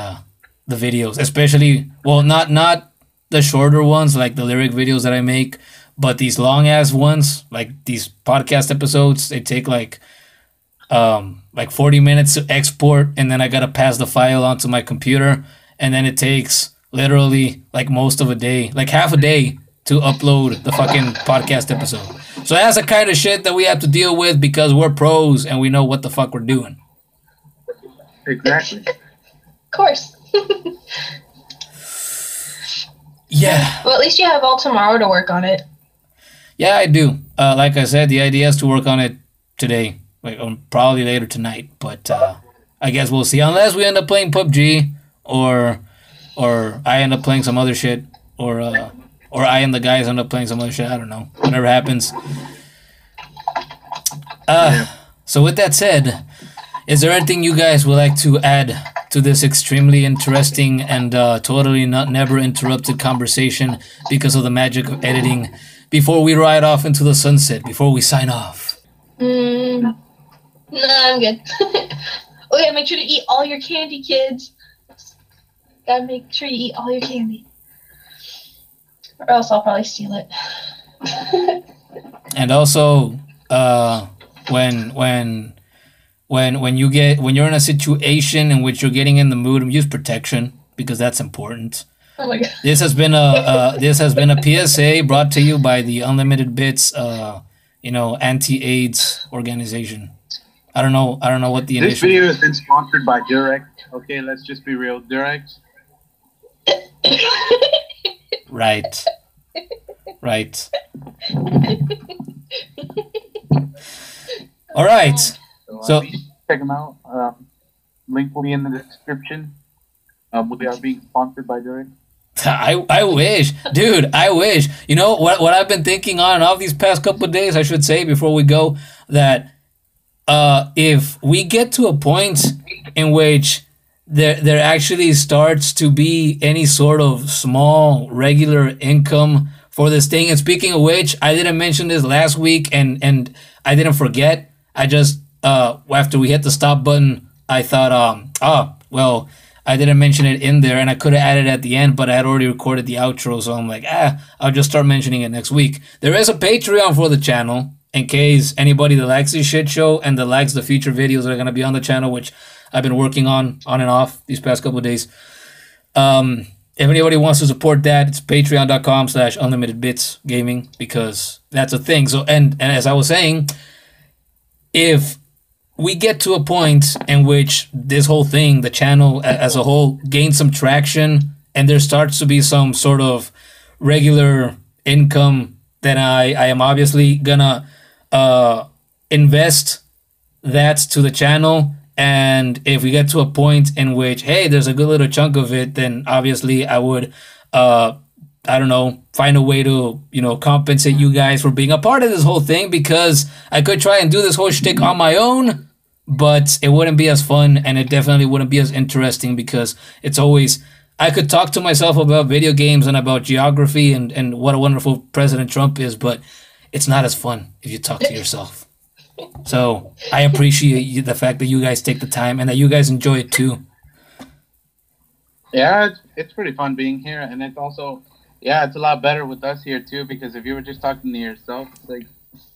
videos, especially, well, not the shorter ones like the lyric videos that I make, but these long ass ones, like these podcast episodes, they take like 40 minutes to export, and then I gotta pass the file onto my computer, and then it takes literally like most of a day, like half a day, to upload the fucking podcast episode. So that's the kind of shit that we have to deal with because we're pros and we know what the fuck we're doing. Exactly. Of course. Yeah. Well, at least you have all tomorrow to work on it. Yeah, I do. Like I said, the idea is to work on it today, probably later tonight. But I guess we'll see. Unless we end up playing PUBG, or I end up playing some other shit, or I and the guys end up playing some other shit. I don't know. Whatever happens. So with that said, is there anything you guys would like to add to this extremely interesting and totally never interrupted conversation because of the magic of editing before we ride off into the sunset, before we sign off? No, I'm good. Okay, make sure to eat all your candy, kids. Gotta make sure you eat all your candy. Or else I'll probably steal it. And also, when you're in a situation in which you're getting in the mood, use protection because that's important. Oh my god. This has been a PSA brought to you by the Unlimited Bits, anti-AIDS organization. I don't know what the This video has been sponsored by Direct. Okay, let's just be real. Direct. Right. All right. So check them out. Link will be in the description. We are being sponsored by Durex. I wish, dude. I wish. You know what I've been thinking on and off these past couple of days. I should say before we go that if we get to a point in which there actually starts to be any sort of small regular income for this thing. And speaking of which, I didn't mention this last week, and I didn't forget. I just after we hit the stop button, I thought, well, I didn't mention it in there, and I could have added it at the end, but I had already recorded the outro, so I'm like, I'll just start mentioning it next week. There is a Patreon for the channel, in case anybody that likes this shit show and that likes the future videos that are going to be on the channel, which I've been working on and off these past couple of days. If anybody wants to support that, it's patreon.com/unlimitedbitsgaming, because that's a thing. So, and as I was saying, if we get to a point in which this whole thing, the channel as a whole, gains some traction and there starts to be some sort of regular income, then I am obviously gonna invest that to the channel. And if we get to a point in which, hey, there's a good little chunk of it, then obviously I would, I don't know, find a way to, compensate you guys for being a part of this whole thing, because I could try and do this whole shtick on my own, but it wouldn't be as fun, and it definitely wouldn't be as interesting, because it's always, I could talk to myself about video games and about geography and what a wonderful President Trump is, but it's not as fun if you talk to yourself. So I appreciate the fact that you guys take the time and that you guys enjoy it too. Yeah, it's pretty fun being here, and it's also, it's a lot better with us here too, because if you were just talking to yourself, it's like,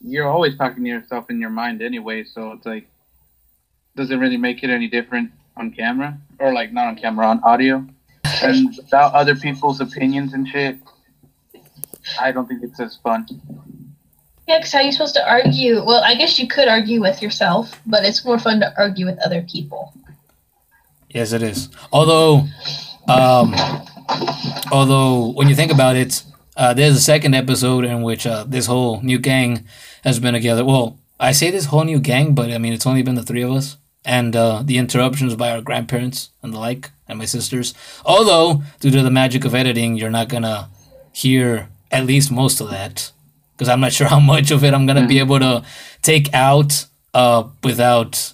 you're always talking to yourself in your mind anyway, so it's like, doesn't really make it any different on camera, or like not on camera, on audio, and without other people's opinions and shit, I don't think it's as fun. Yeah, because how are you supposed to argue? Well, I guess you could argue with yourself, but it's more fun to argue with other people. Yes, it is. Although when you think about it, there's a second episode in which this whole new gang has been together. Well, I say this whole new gang, but I mean, it's only been the three of us. And the interruptions by our grandparents and the like, and my sisters. Although, due to the magic of editing, you're not going to hear at least most of that, because I'm not sure how much of it I'm going to be able to take out without,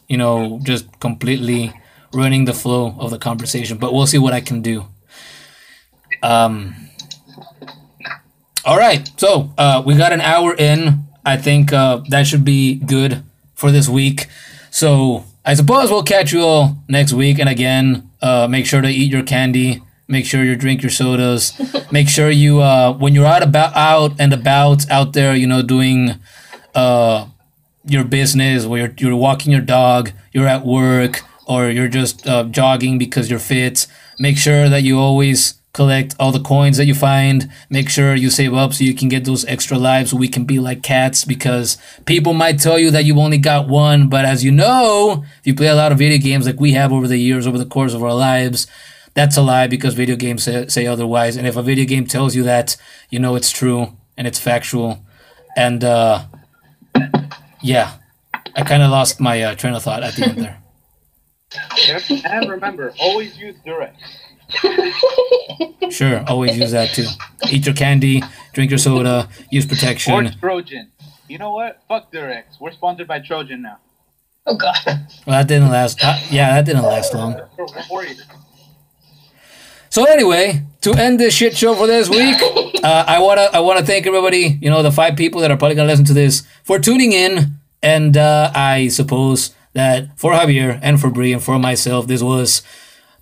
just completely ruining the flow of the conversation. But we'll see what I can do. All right, so we got an hour in. I think that should be good for this week. So I suppose we'll catch you all next week. And again, make sure to eat your candy. Make sure you drink your sodas. Make sure you, when you're out and about out there, doing your business, or you're walking your dog, you're at work, or you're just jogging because you're fit, make sure that you always collect all the coins that you find. Make sure you save up so you can get those extra lives so we can be like cats, because people might tell you that you only got one, but as you know, if you play a lot of video games like we have over the years, over the course of our lives, that's a lie, because video games say otherwise. And if a video game tells you that, it's true and it's factual. And yeah, I kind of lost my train of thought at the end there. And remember, always use Durex. Sure, always use that too. Eat your candy, drink your soda, use protection. Or Trojan. You know what? Fuck Durex. We're sponsored by Trojan now. Oh god. Well, that didn't last. That didn't last long. So anyway, to end this shit show for this week, I wanna thank everybody. The 5 people that are probably gonna listen to this for tuning in, and I suppose that for Javier and for Bree and for myself, this was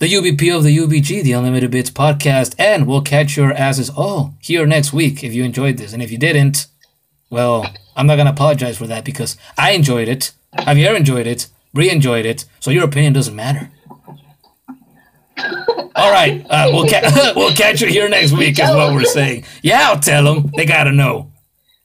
the UBP of the UBG, the Unlimited Bits podcast, and we'll catch your asses all here next week if you enjoyed this. And if you didn't, well, I'm not going to apologize for that, because I enjoyed it, Javier enjoyed it, Bree enjoyed it, so your opinion doesn't matter. All right, we'll catch you here next week is what we're saying. Yeah, I'll tell them. They got to know.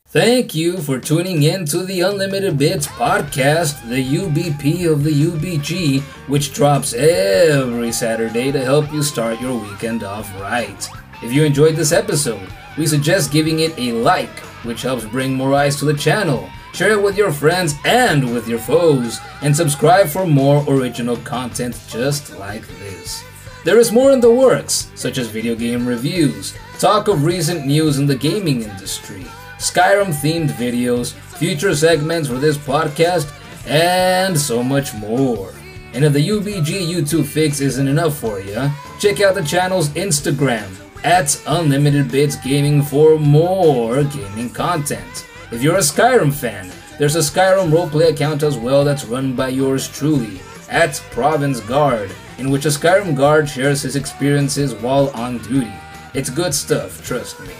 Thank you for tuning in to the Unlimited Bits podcast, the UBP of the UBG, which drops every Saturday to help you start your weekend off right. If you enjoyed this episode, we suggest giving it a like, which helps bring more eyes to the channel. share it with your friends and with your foes, and subscribe for more original content just like this. There is more in the works, such as video game reviews, talk of recent news in the gaming industry, Skyrim-themed videos, future segments for this podcast, and so much more. And if the UBG YouTube fix isn't enough for you, check out the channel's Instagram, @UnlimitedBitsGaming, for more gaming content. If you're a Skyrim fan, there's a Skyrim roleplay account as well that's run by yours truly, @ProvinceGuard, in which a Skyrim guard shares his experiences while on duty. It's good stuff, trust me.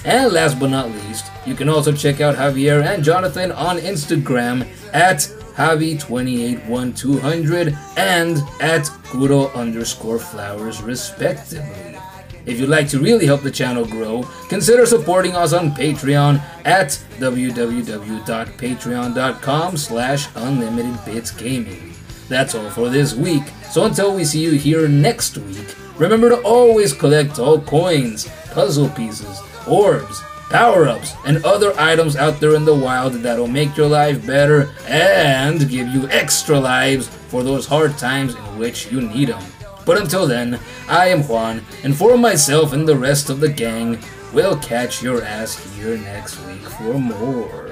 And last but not least, you can also check out Javier and Jonathan on Instagram @Javi281-200 and @Kuro_flowers respectively. If you'd like to really help the channel grow, consider supporting us on Patreon at www.patreon.com/unlimitedbitsgaming. That's all for this week, so until we see you here next week, remember to always collect all coins, puzzle pieces, orbs, power-ups, and other items out there in the wild that'll make your life better and give you extra lives for those hard times in which you need them. But until then, I am Juan, and for myself and the rest of the gang, we'll catch your ass here next week for more.